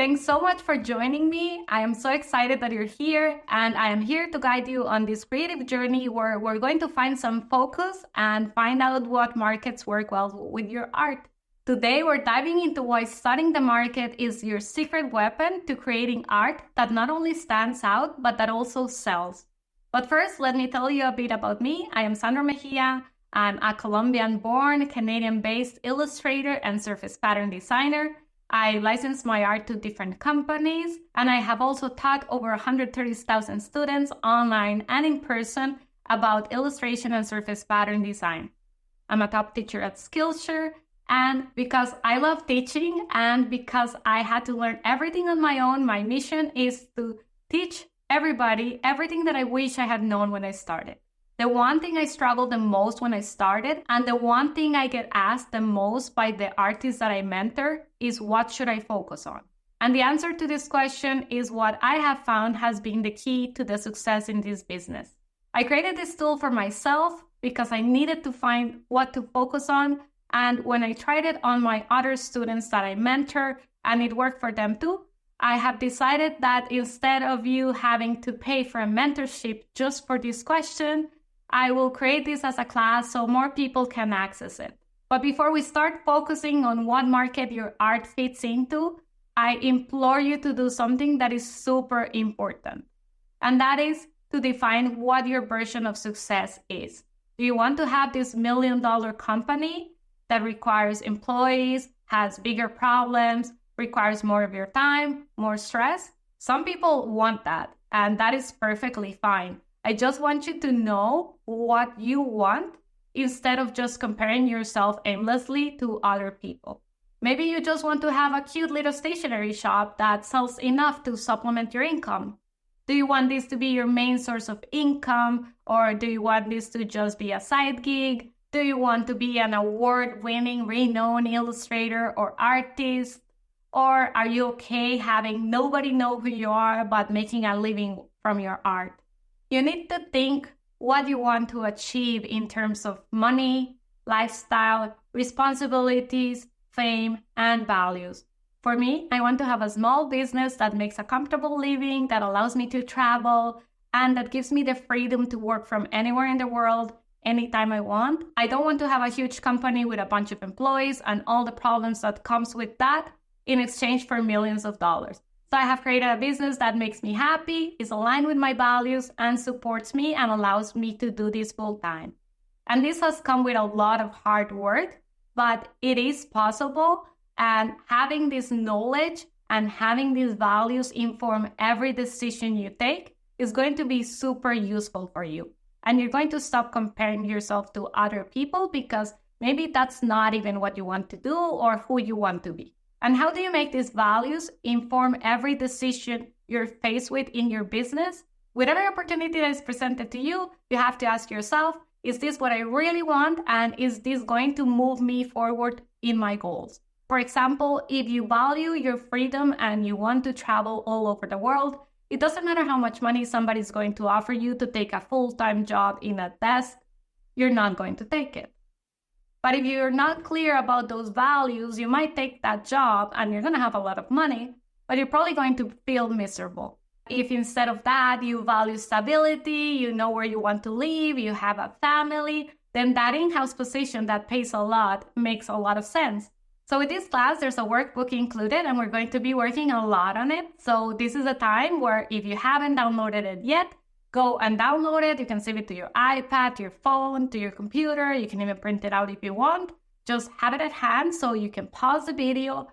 Thanks so much for joining me. I am so excited that you're here, and I am here to guide you on this creative journey where we're going to find some focus and find out what markets work well with your art. Today, we're diving into why studying the market is your secret weapon to creating art that not only stands out, but that also sells. But first, let me tell you a bit about me. I am Sandra Mejia. I'm a Colombian-born, Canadian-based illustrator and surface pattern designer. I license my art to different companies, and I have also taught over 130,000 students online and in person about illustration and surface pattern design. I'm a top teacher at Skillshare, and because I love teaching and because I had to learn everything on my own, my mission is to teach everybody everything that I wish I had known when I started. The one thing I struggled the most when I started, and the one thing I get asked the most by the artists that I mentor, is what should I focus on? And the answer to this question is what I have found has been the key to the success in this business. I created this tool for myself because I needed to find what to focus on, and when I tried it on my other students that I mentor, and it worked for them too, I have decided that instead of you having to pay for a mentorship just for this question, I will create this as a class so more people can access it. But before we start focusing on what market your art fits into, I implore you to do something that is super important. And that is to define what your version of success is. Do you want to have this $1 million company that requires employees, has bigger problems, requires more of your time, more stress? Some people want that, and that is perfectly fine. I just want you to know what you want instead of just comparing yourself aimlessly to other people. Maybe you just want to have a cute little stationery shop that sells enough to supplement your income. Do you want this to be your main source of income, or do you want this to just be a side gig? Do you want to be an award-winning, renowned illustrator or artist? Or are you okay having nobody know who you are but making a living from your art? You need to think what you want to achieve in terms of money, lifestyle, responsibilities, fame, and values. For me, I want to have a small business that makes a comfortable living, that allows me to travel, and that gives me the freedom to work from anywhere in the world, anytime I want. I don't want to have a huge company with a bunch of employees and all the problems that comes with that in exchange for millions of dollars. So I have created a business that makes me happy, is aligned with my values, and supports me and allows me to do this full time. And this has come with a lot of hard work, but it is possible. And having this knowledge and having these values inform every decision you take is going to be super useful for you. And you're going to stop comparing yourself to other people because maybe that's not even what you want to do or who you want to be. And how do you make these values inform every decision you're faced with in your business? With every opportunity that is presented to you, you have to ask yourself, is this what I really want? And is this going to move me forward in my goals? For example, if you value your freedom and you want to travel all over the world, it doesn't matter how much money somebody's going to offer you to take a full-time job in a desk, you're not going to take it. But if you're not clear about those values, you might take that job and you're going to have a lot of money, but you're probably going to feel miserable. If instead of that, you value stability, you know where you want to live, you have a family, then that in-house position that pays a lot makes a lot of sense. So with this class, there's a workbook included and we're going to be working a lot on it. So this is a time where if you haven't downloaded it yet, go and download it. You can save it to your iPad, to your phone, to your computer. You can even print it out if you want. Just have it at hand so you can pause the video,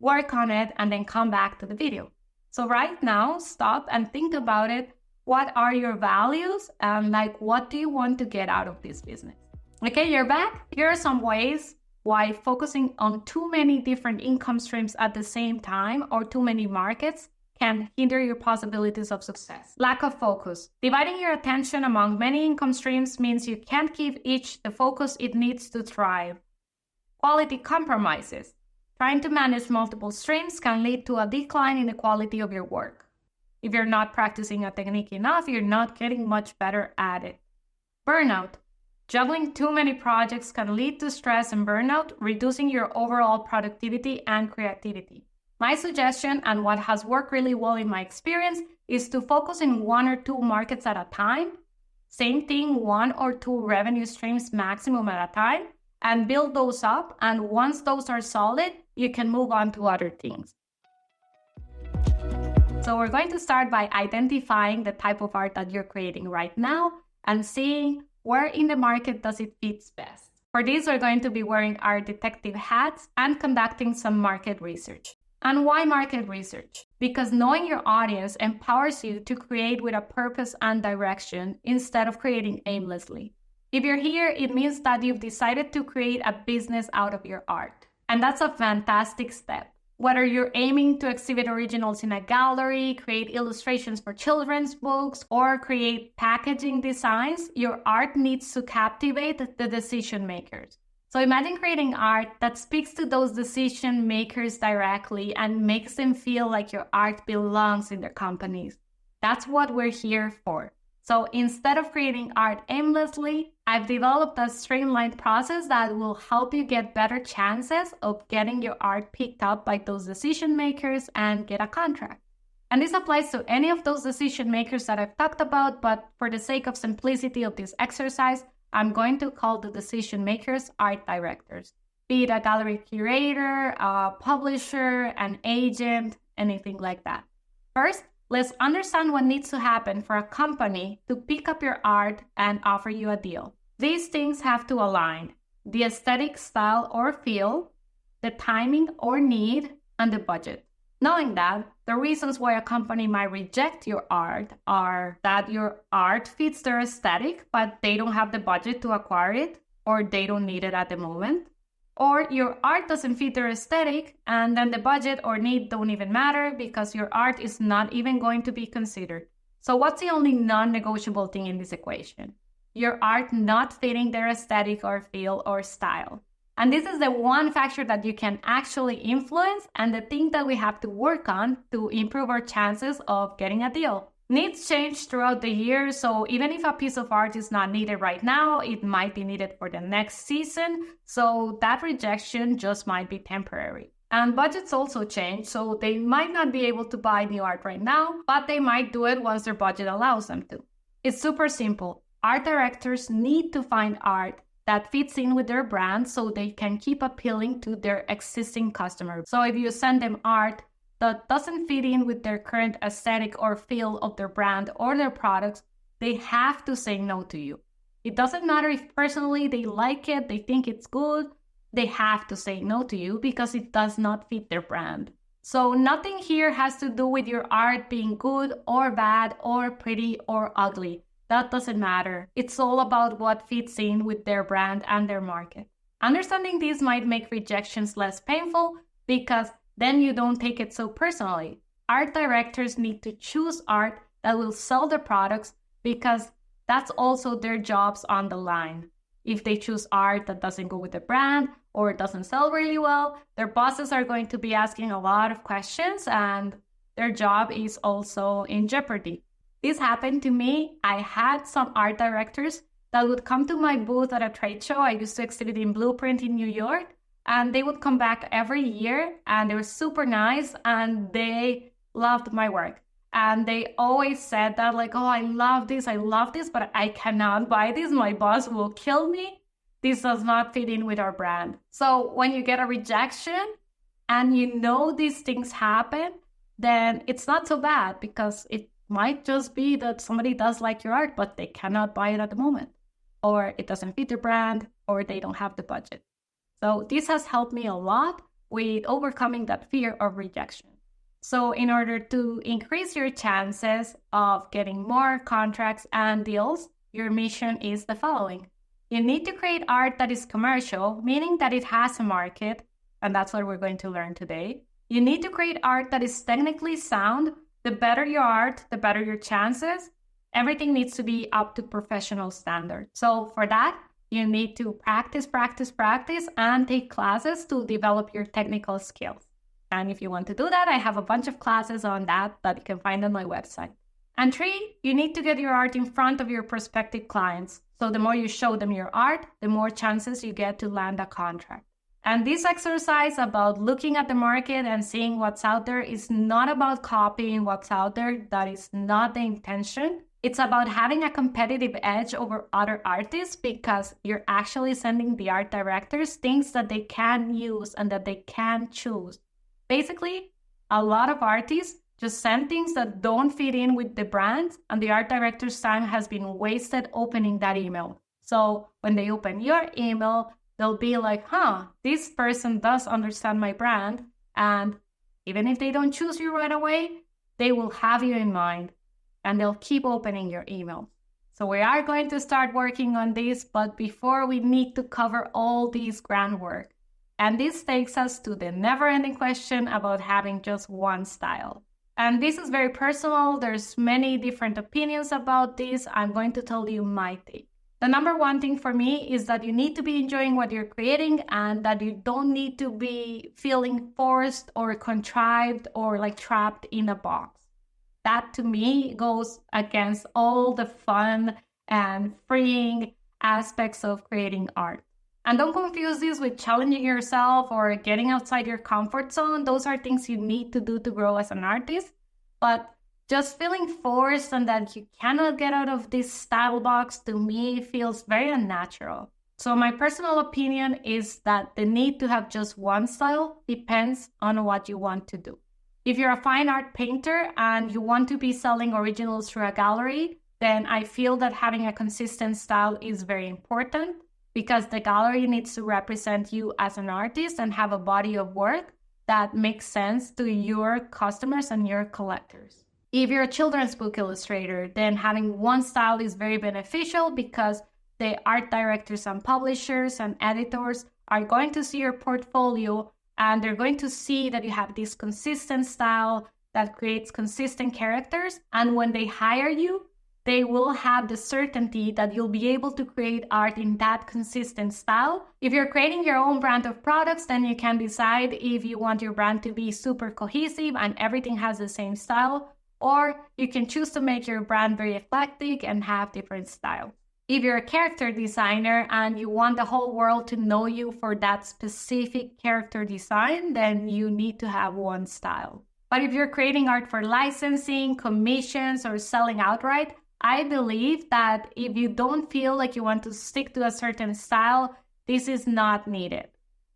work on it, and then come back to the video. So right now, stop and think about it. What are your values? And what do you want to get out of this business? Okay, you're back. Here are some ways why focusing on too many different income streams at the same time or too many markets can hinder your possibilities of success. Lack of focus. Dividing your attention among many income streams means you can't give each the focus it needs to thrive. Quality compromises. Trying to manage multiple streams can lead to a decline in the quality of your work. If you're not practicing a technique enough, you're not getting much better at it. Burnout. Juggling too many projects can lead to stress and burnout, reducing your overall productivity and creativity. My suggestion, and what has worked really well in my experience, is to focus in 1 or 2 markets at a time. Same thing, 1 or 2 revenue streams maximum at a time, and build those up. And once those are solid, you can move on to other things. So we're going to start by identifying the type of art that you're creating right now and seeing where in the market does it fit best. For this, we're going to be wearing our detective hats and conducting some market research. And why market research? Because knowing your audience empowers you to create with a purpose and direction instead of creating aimlessly. If you're here, it means that you've decided to create a business out of your art. And that's a fantastic step. Whether you're aiming to exhibit originals in a gallery, create illustrations for children's books, or create packaging designs, your art needs to captivate the decision makers. So imagine creating art that speaks to those decision makers directly and makes them feel like your art belongs in their companies. That's what we're here for. So instead of creating art aimlessly, I've developed a streamlined process that will help you get better chances of getting your art picked up by those decision makers and get a contract. And this applies to any of those decision makers that I've talked about, but for the sake of simplicity of this exercise, I'm going to call the decision makers art directors, be it a gallery curator, a publisher, an agent, anything like that. First, let's understand what needs to happen for a company to pick up your art and offer you a deal. These things have to align: the aesthetic, style, or feel, the timing or need, and the budget. Knowing that, the reasons why a company might reject your art are that your art fits their aesthetic, but they don't have the budget to acquire it, or they don't need it at the moment. Or your art doesn't fit their aesthetic, and then the budget or need don't even matter because your art is not even going to be considered. So what's the only non-negotiable thing in this equation? Your art not fitting their aesthetic or feel or style. And this is the one factor that you can actually influence and the thing that we have to work on to improve our chances of getting a deal. Needs change throughout the year, so even if a piece of art is not needed right now, it might be needed for the next season, so that rejection just might be temporary. And budgets also change, so they might not be able to buy new art right now, but they might do it once their budget allows them to. It's super simple. Art directors need to find art that fits in with their brand so they can keep appealing to their existing customers. So if you send them art that doesn't fit in with their current aesthetic or feel of their brand or their products, they have to say no to you. It doesn't matter if personally they like it, they think it's good, they have to say no to you because it does not fit their brand. So nothing here has to do with your art being good or bad or pretty or ugly. That doesn't matter. It's all about what fits in with their brand and their market. Understanding this might make rejections less painful because then you don't take it so personally. Art directors need to choose art that will sell their products because that's also their jobs on the line. If they choose art that doesn't go with the brand or doesn't sell really well, their bosses are going to be asking a lot of questions and their job is also in jeopardy. This happened to me. I had some art directors that would come to my booth at a trade show. I used to exhibit in Blueprint in New York, and they would come back every year, and they were super nice, and they loved my work. And they always said that, like, oh, I love this, but I cannot buy this. My boss will kill me. This does not fit in with our brand. So when you get a rejection and you know these things happen, then it's not so bad because it might just be that somebody does like your art, but they cannot buy it at the moment, or it doesn't fit their brand, or they don't have the budget. So this has helped me a lot with overcoming that fear of rejection. So in order to increase your chances of getting more contracts and deals, your mission is the following. You need to create art that is commercial, meaning that it has a market, and that's what we're going to learn today. You need to create art that is technically sound. The better your art, the better your chances. Everything needs to be up to professional standards. So for that, you need to practice, and take classes to develop your technical skills. And if you want to do that, I have a bunch of classes on that you can find on my website. And 3, you need to get your art in front of your prospective clients. So the more you show them your art, the more chances you get to land a contract. And this exercise about looking at the market and seeing what's out there is not about copying what's out there. That is not the intention. It's about having a competitive edge over other artists because you're actually sending the art directors things that they can use and that they can choose. Basically, a lot of artists just send things that don't fit in with the brand, and the art director's time has been wasted opening that email. So when they open your email, they'll be like, this person does understand my brand. And even if they don't choose you right away, they will have you in mind and they'll keep opening your email. So we are going to start working on this, but before we need to cover all this groundwork. And this takes us to the never-ending question about having just one style. And this is very personal. There's many different opinions about this. I'm going to tell you my take. The number one thing for me is that you need to be enjoying what you're creating and that you don't need to be feeling forced or contrived or like trapped in a box. That to me goes against all the fun and freeing aspects of creating art. And don't confuse this with challenging yourself or getting outside your comfort zone. Those are things you need to do to grow as an artist. But just feeling forced and that you cannot get out of this style box, to me, feels very unnatural. So my personal opinion is that the need to have just one style depends on what you want to do. If you're a fine art painter and you want to be selling originals through a gallery, then I feel that having a consistent style is very important because the gallery needs to represent you as an artist and have a body of work that makes sense to your customers and your collectors. If you're a children's book illustrator, then having one style is very beneficial because the art directors and publishers and editors are going to see your portfolio and they're going to see that you have this consistent style that creates consistent characters. And when they hire you, they will have the certainty that you'll be able to create art in that consistent style. If you're creating your own brand of products, then you can decide if you want your brand to be super cohesive and everything has the same style, or you can choose to make your brand very eclectic and have different styles. If you're a character designer and you want the whole world to know you for that specific character design, then you need to have one style. But if you're creating art for licensing, commissions, or selling outright, I believe that if you don't feel like you want to stick to a certain style, this is not needed.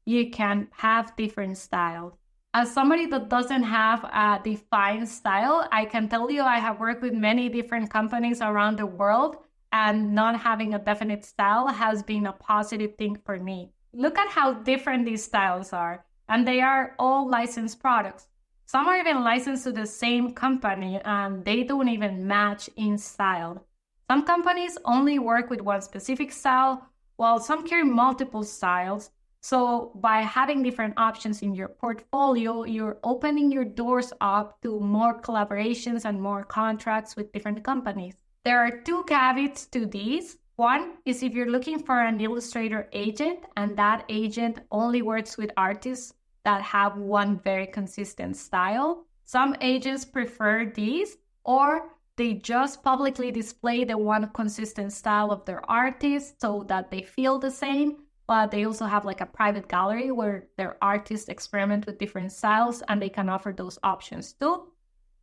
You can have different styles. As somebody that doesn't have a defined style, I can tell you I have worked with many different companies around the world, and not having a definite style has been a positive thing for me. Look at how different these styles are, and they are all licensed products. Some are even licensed to the same company and they don't even match in style. Some companies only work with one specific style, while some carry multiple styles. So by having different options in your portfolio, you're opening your doors up to more collaborations and more contracts with different companies. There are two caveats to these. One is if you're looking for an illustrator agent and that agent only works with artists that have one very consistent style. Some agents prefer these, or they just publicly display the one consistent style of their artist so that they feel the same, but they also have like a private gallery where their artists experiment with different styles and they can offer those options too.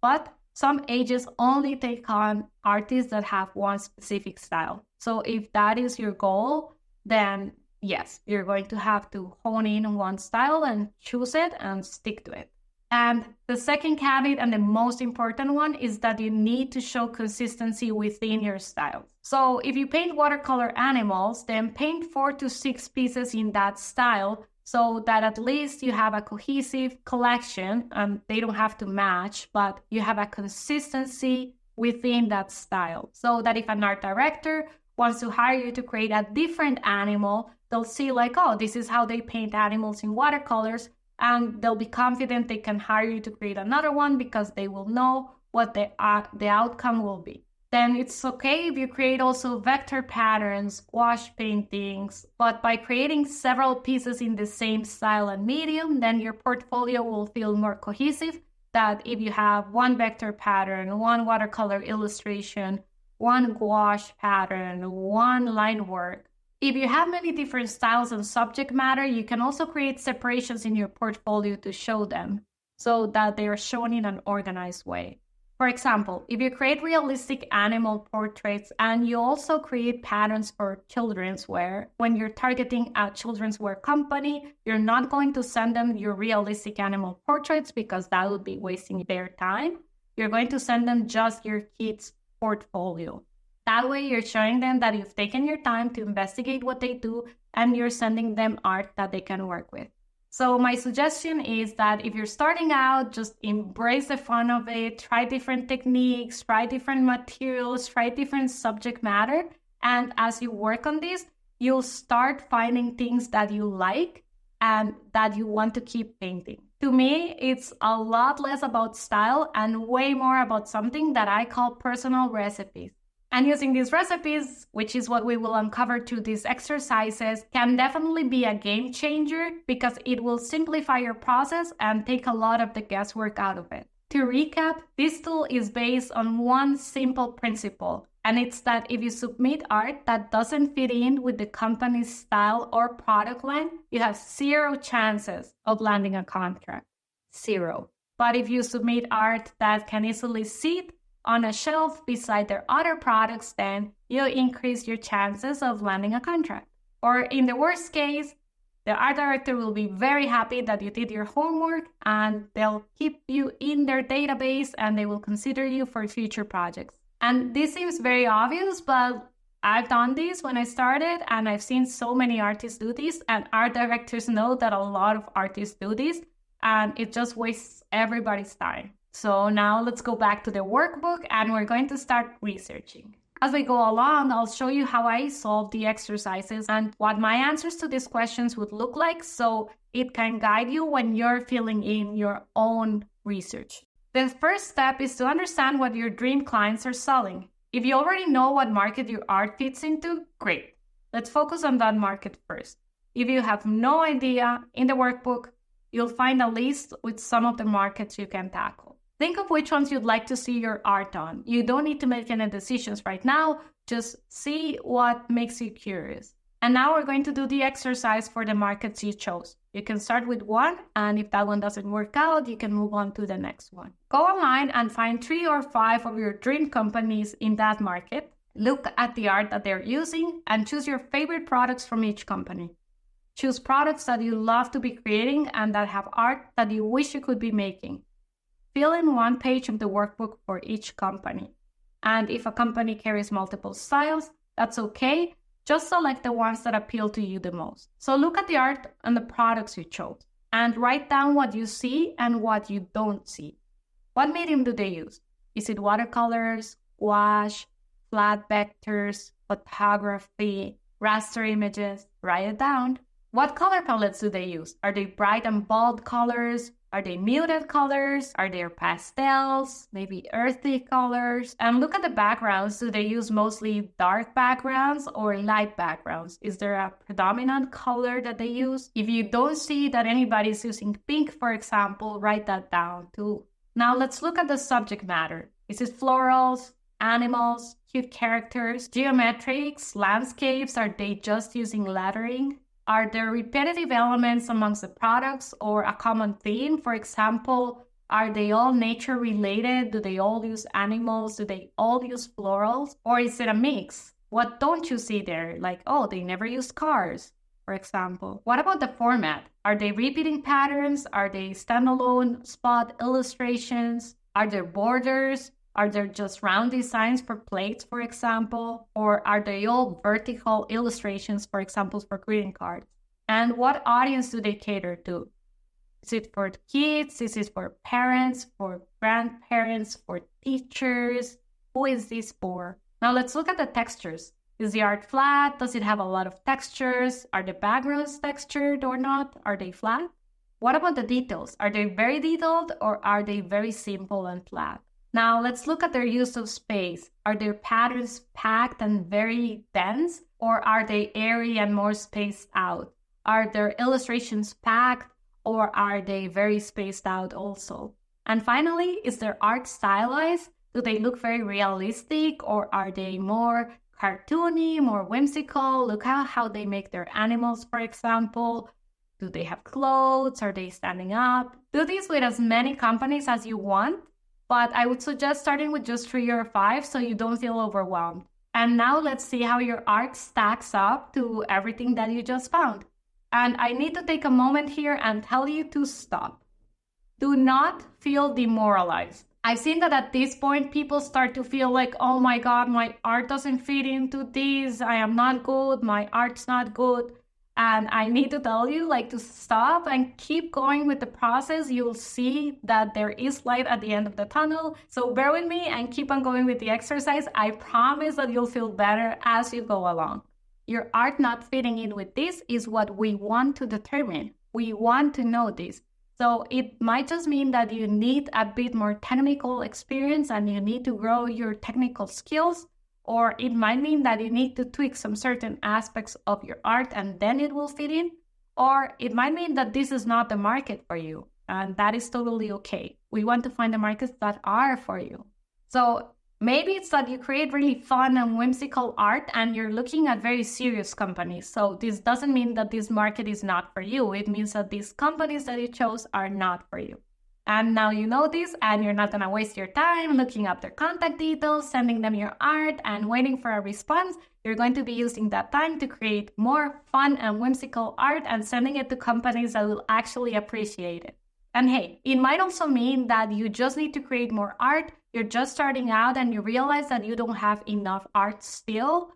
But some agents only take on artists that have one specific style. So if that is your goal, then yes, you're going to have to hone in on one style and choose it and stick to it. And the second caveat and the most important one is that you need to show consistency within your style. So if you paint watercolor animals, then paint 4 to 6 pieces in that style so that at least you have a cohesive collection and they don't have to match, but you have a consistency within that style. So that if an art director wants to hire you to create a different animal, they'll see like, oh, this is how they paint animals in watercolors, and they'll be confident they can hire you to create another one because they will know what the outcome will be. Then it's okay if you create also vector patterns, gouache paintings, but by creating several pieces in the same style and medium, then your portfolio will feel more cohesive. That if you have one vector pattern, one watercolor illustration, one gouache pattern, one line work, If you have many different styles and subject matter, you can also create separations in your portfolio to show them so that they are shown in an organized way. For example, if you create realistic animal portraits and you also create patterns for children's wear, when you're targeting a children's wear company, you're not going to send them your realistic animal portraits because that would be wasting their time. You're going to send them just your kids' portfolio. That way, you're showing them that you've taken your time to investigate what they do and you're sending them art that they can work with. So my suggestion is that if you're starting out, just embrace the fun of it, try different techniques, try different materials, try different subject matter. And as you work on this, you'll start finding things that you like and that you want to keep painting. To me, it's a lot less about style and way more about something that I call personal recipes. And using these recipes, which is what we will uncover through these exercises, can definitely be a game changer because it will simplify your process and take a lot of the guesswork out of it. To recap, this tool is based on one simple principle, and it's that if you submit art that doesn't fit in with the company's style or product line, you have 0 chances of landing a contract. 0. But if you submit art that can easily sit on a shelf beside their other products, then you'll increase your chances of landing a contract. Or in the worst case, the art director will be very happy that you did your homework and they'll keep you in their database and they will consider you for future projects. And this seems very obvious, but I've done this when I started and I've seen so many artists do this, and art directors know that a lot of artists do this and it just wastes everybody's time. So now let's go back to the workbook and we're going to start researching. As we go along, I'll show you how I solve the exercises and what my answers to these questions would look like so it can guide you when you're filling in your own research. The first step is to understand what your dream clients are selling. If you already know what market your art fits into, great. Let's focus on that market first. If you have no idea, in the workbook, you'll find a list with some of the markets you can tackle. Think of which ones you'd like to see your art on. You don't need to make any decisions right now. Just see what makes you curious. And now we're going to do the exercise for the markets you chose. You can start with one, and if that one doesn't work out, you can move on to the next one. Go online and find 3 or 5 of your dream companies in that market. Look at the art that they're using and choose your favorite products from each company. Choose products that you love to be creating and that have art that you wish you could be making. Fill in one page of the workbook for each company. And if a company carries multiple styles, that's okay. Just select the ones that appeal to you the most. So look at the art and the products you chose and write down what you see and what you don't see. What medium do they use? Is it watercolors, gouache, flat vectors, photography, raster images? Write it down. What color palettes do they use? Are they bright and bold colors? Are they muted colors? Are they pastels? Maybe earthy colors? And look at the backgrounds. Do they use mostly dark backgrounds or light backgrounds? Is there a predominant color that they use? If you don't see that anybody's using pink, for example, write that down too. Now let's look at the subject matter. Is it florals, animals, cute characters, geometrics, landscapes? Are they just using lettering? Are there repetitive elements amongst the products or a common theme? For example, are they all nature related? Do they all use animals? Do they all use florals? Or is it a mix? What don't you see there? Like, oh, they never use cars, for example. What about the format? Are they repeating patterns? Are they standalone spot illustrations? Are there borders? Are there just round designs for plates, for example? Or are they all vertical illustrations, for example, for greeting cards? And what audience do they cater to? Is it for kids? Is it for parents, for grandparents, for teachers? Who is this for? Now let's look at the textures. Is the art flat? Does it have a lot of textures? Are the backgrounds textured or not? Are they flat? What about the details? Are they very detailed or are they very simple and flat? Now let's look at their use of space. Are their patterns packed and very dense, or are they airy and more spaced out? Are their illustrations packed, or are they very spaced out also? And finally, is their art stylized? Do they look very realistic, or are they more cartoony, more whimsical. Look at how they make their animals, for example. Do they have clothes? Are they standing up? Do this with as many companies as you want, but I would suggest starting with just 3 or 5 so you don't feel overwhelmed. And now let's see how your art stacks up to everything that you just found. And I need to take a moment here and tell you to stop. Do not feel demoralized. I've seen that at this point, people start to feel like, oh my God, my art doesn't fit into this. I am not good. My art's not good. And I need to tell you, like, to stop and keep going with the process. You'll see that there is light at the end of the tunnel. So bear with me and keep on going with the exercise. I promise that you'll feel better as you go along. Your art not fitting in with this is what we want to determine. We want to know this. So it might just mean that you need a bit more technical experience and you need to grow your technical skills. Or it might mean that you need to tweak some certain aspects of your art and then it will fit in. Or it might mean that this is not the market for you. And that is totally okay. We want to find the markets that are for you. So maybe it's that you create really fun and whimsical art and you're looking at very serious companies. So this doesn't mean that this market is not for you. It means that these companies that you chose are not for you. And now you know this and you're not going to waste your time looking up their contact details, sending them your art and waiting for a response. You're going to be using that time to create more fun and whimsical art and sending it to companies that will actually appreciate it. And hey, it might also mean that you just need to create more art. You're just starting out and you realize that you don't have enough art still.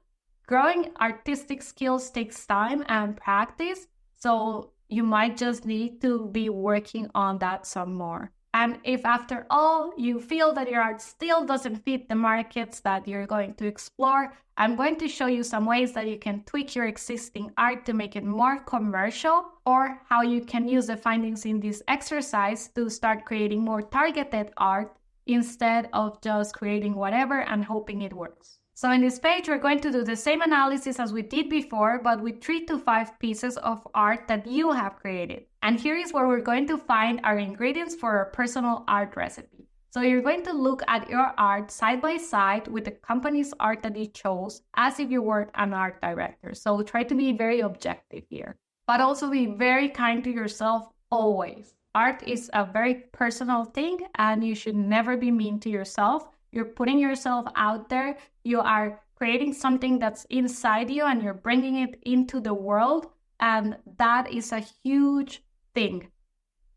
Growing artistic skills takes time and practice. So you might just need to be working on that some more. And if after all you feel that your art still doesn't fit the markets that you're going to explore, I'm going to show you some ways that you can tweak your existing art to make it more commercial, or how you can use the findings in this exercise to start creating more targeted art instead of just creating whatever and hoping it works. So in this page, we're going to do the same analysis as we did before, but with 3 to 5 pieces of art that you have created. And here is where we're going to find our ingredients for our personal art recipe. So you're going to look at your art side by side with the company's art that you chose as if you were an art director. So try to be very objective here, but also be very kind to yourself always. Art is a very personal thing and you should never be mean to yourself. You're putting yourself out there. You are creating something that's inside you and you're bringing it into the world. And that is a huge thing.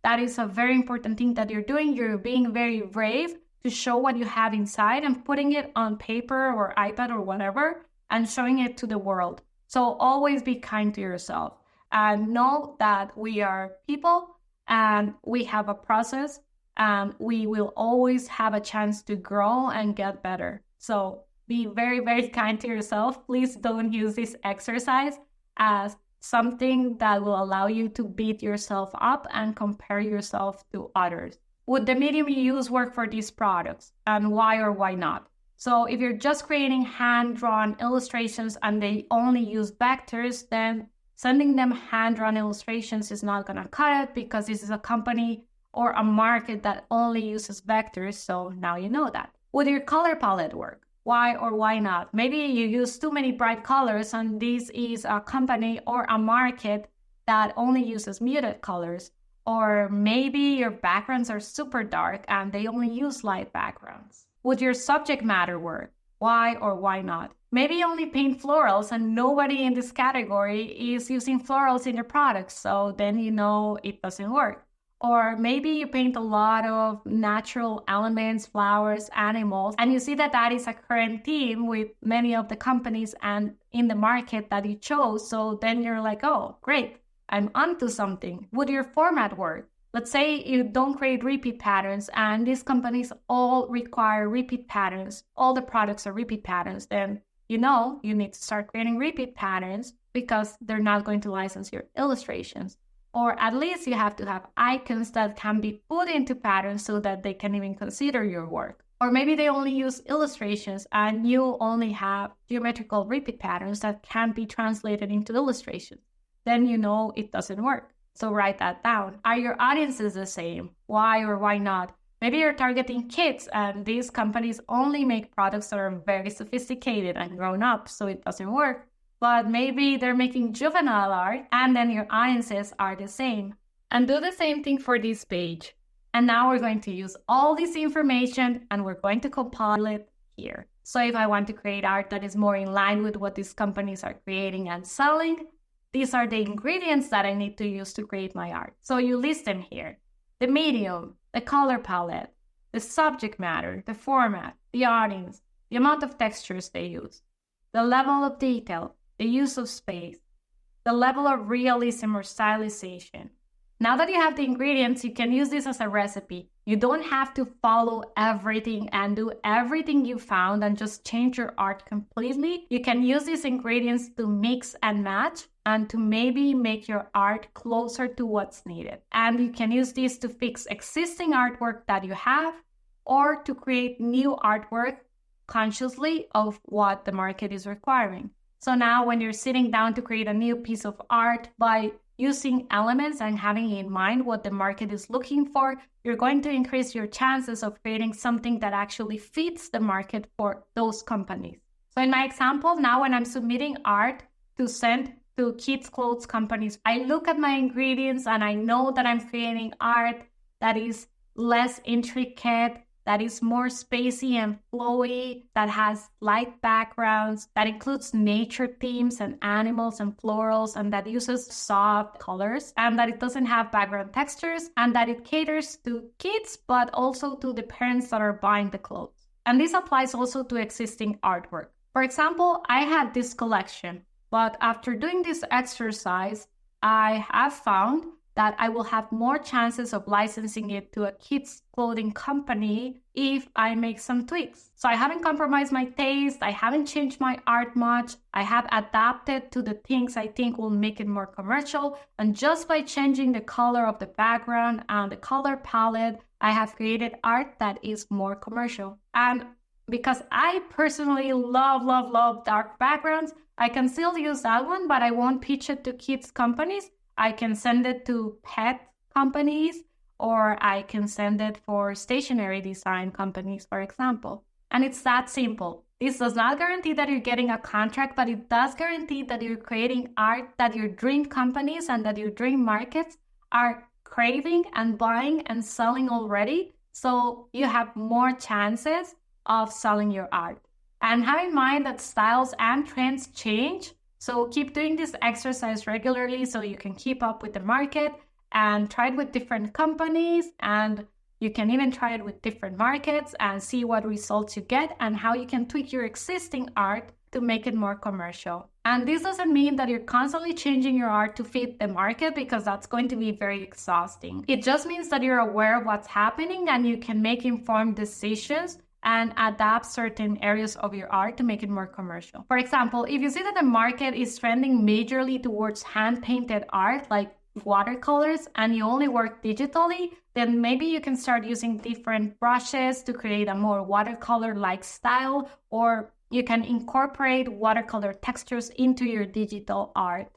That is a very important thing that you're doing. You're being very brave to show what you have inside and putting it on paper or iPad or whatever and showing it to the world. So always be kind to yourself and know that we are people and we have a process. And we will always have a chance to grow and get better. So be very, very kind to yourself. Please don't use this exercise as something that will allow you to beat yourself up and compare yourself to others. Would the medium you use work for these products? And why or why not? So if you're just creating hand-drawn illustrations and they only use vectors, then sending them hand-drawn illustrations is not going to cut it because this is a company or a market that only uses vectors, so now you know that. Would your color palette work? Why or why not? Maybe you use too many bright colors and this is a company or a market that only uses muted colors. Or maybe your backgrounds are super dark and they only use light backgrounds. Would your subject matter work? Why or why not? Maybe you only paint florals and nobody in this category is using florals in your products, so then you know it doesn't work. Or maybe you paint a lot of natural elements, flowers, animals, and you see that that is a current theme with many of the companies and in the market that you chose. So then you're like, oh, great, I'm onto something. Would your format work? Let's say you don't create repeat patterns and these companies all require repeat patterns. All the products are repeat patterns. Then you know you need to start creating repeat patterns because they're not going to license your illustrations. Or at least you have to have icons that can be put into patterns so that they can even consider your work. Or maybe they only use illustrations and you only have geometrical repeat patterns that can be translated into illustrations. Then you know it doesn't work. So write that down. Are your audiences the same? Why or why not? Maybe you're targeting kids and these companies only make products that are very sophisticated and grown up, so it doesn't work. But maybe they're making juvenile art and then your audiences are the same. And do the same thing for this page. And now we're going to use all this information and we're going to compile it here. So if I want to create art that is more in line with what these companies are creating and selling, these are the ingredients that I need to use to create my art. So you list them here: the medium, the color palette, the subject matter, the format, the audience, the amount of textures they use, the level of detail, the use of space, the level of realism or stylization. Now that you have the ingredients, you can use this as a recipe. You don't have to follow everything and do everything you found and just change your art completely. You can use these ingredients to mix and match and to maybe make your art closer to what's needed. And you can use this to fix existing artwork that you have or to create new artwork consciously of what the market is requiring. So now when you're sitting down to create a new piece of art by using elements and having in mind what the market is looking for, you're going to increase your chances of creating something that actually fits the market for those companies. So in my example, now when I'm submitting art to send to kids clothes companies, I look at my ingredients and I know that I'm creating art that is less intricate, that is more spacey and flowy, that has light backgrounds, that includes nature themes and animals and florals, and that uses soft colors, and that it doesn't have background textures, and that it caters to kids, but also to the parents that are buying the clothes. And this applies also to existing artwork. For example, I had this collection, but after doing this exercise, I have found that I will have more chances of licensing it to a kids clothing company if I make some tweaks. So I haven't compromised my taste, I haven't changed my art much, I have adapted to the things I think will make it more commercial, and just by changing the color of the background and the color palette, I have created art that is more commercial. And because I personally love dark backgrounds, I can still use that one, but I won't pitch it to kids companies. I can send it to pet companies, or I can send it for stationery design companies, for example. And it's that simple. This does not guarantee that you're getting a contract, but it does guarantee that you're creating art that your dream companies and that your dream markets are craving and buying and selling already. So you have more chances of selling your art. And have in mind that styles and trends change. So keep doing this exercise regularly so you can keep up with the market, and try it with different companies, and you can even try it with different markets and see what results you get and how you can tweak your existing art to make it more commercial. And this doesn't mean that you're constantly changing your art to fit the market, because that's going to be very exhausting. It just means that you're aware of what's happening and you can make informed decisions and adapt certain areas of your art to make it more commercial. For example, if you see that the market is trending majorly towards hand-painted art like watercolors and you only work digitally, then maybe you can start using different brushes to create a more watercolor-like style, or you can incorporate watercolor textures into your digital art,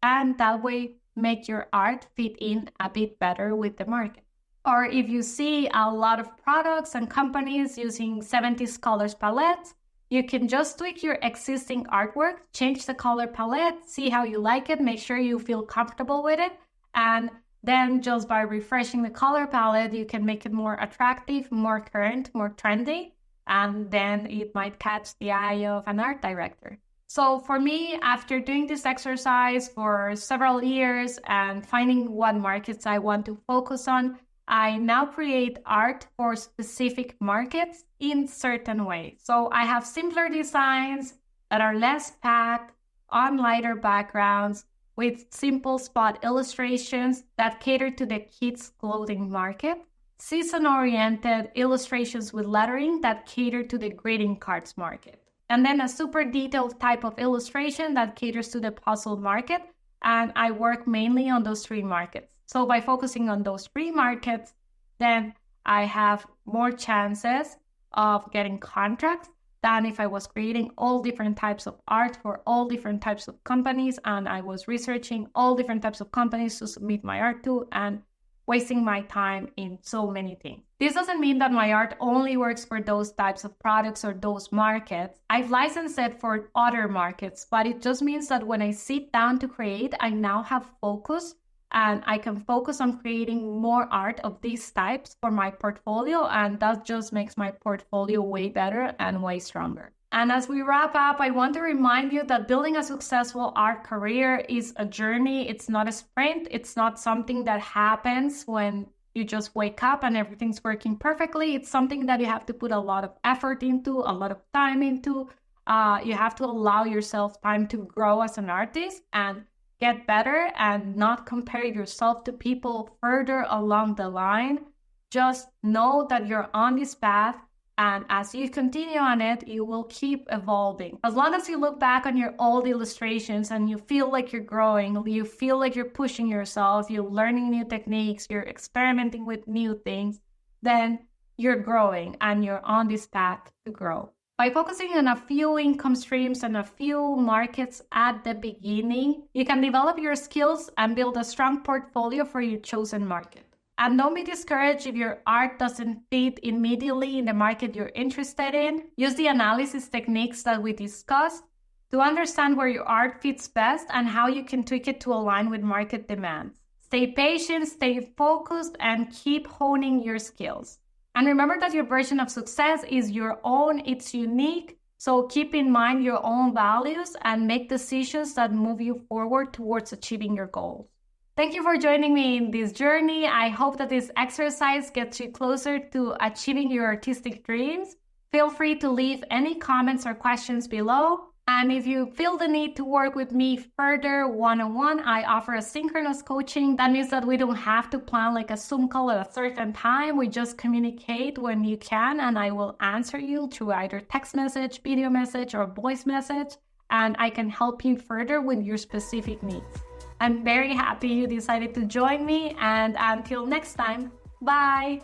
and that way make your art fit in a bit better with the market. Or if you see a lot of products and companies using 70s colors palettes, you can just tweak your existing artwork, change the color palette, see how you like it, make sure you feel comfortable with it, and then just by refreshing the color palette, you can make it more attractive, more current, more trendy, and then it might catch the eye of an art director. So for me, after doing this exercise for several years and finding what markets I want to focus on, I now create art for specific markets in certain ways. So I have simpler designs that are less packed, on lighter backgrounds, with simple spot illustrations that cater to the kids' clothing market, season-oriented illustrations with lettering that cater to the greeting cards market, and then a super detailed type of illustration that caters to the puzzle market, and I work mainly on those three markets. So by focusing on those three markets, then I have more chances of getting contracts than if I was creating all different types of art for all different types of companies, and I was researching all different types of companies to submit my art to, and wasting my time in so many things. This doesn't mean that my art only works for those types of products or those markets. I've licensed it for other markets, but it just means that when I sit down to create, I now have focus and I can focus on creating more art of these types for my portfolio, and that just makes my portfolio way better and way stronger. And as we wrap up, I want to remind you that building a successful art career is a journey. It's not a sprint. It's not something that happens when you just wake up and everything's working perfectly. It's something that you have to put a lot of effort into, a lot of time into. You have to allow yourself time to grow as an artist and get better and not compare yourself to people further along the line. Just know that you're on this path, and as you continue on it, you will keep evolving. As long as you look back on your old illustrations and you feel like you're growing, you feel like you're pushing yourself, you're learning new techniques, you're experimenting with new things, then you're growing and you're on this path to grow. By focusing on a few income streams and a few markets at the beginning, you can develop your skills and build a strong portfolio for your chosen market. And don't be discouraged if your art doesn't fit immediately in the market you're interested in. Use the analysis techniques that we discussed to understand where your art fits best and how you can tweak it to align with market demands. Stay patient, stay focused, and keep honing your skills. And remember that your version of success is your own, it's unique. So keep in mind your own values and make decisions that move you forward towards achieving your goals. Thank you for joining me in this journey. I hope that this exercise gets you closer to achieving your artistic dreams. Feel free to leave any comments or questions below. And if you feel the need to work with me further one-on-one, I offer asynchronous coaching. That means that we don't have to plan like a Zoom call at a certain time. We just communicate when you can, and I will answer you through either text message, video message, or voice message, and I can help you further with your specific needs. I'm very happy you decided to join me, and until next time, bye!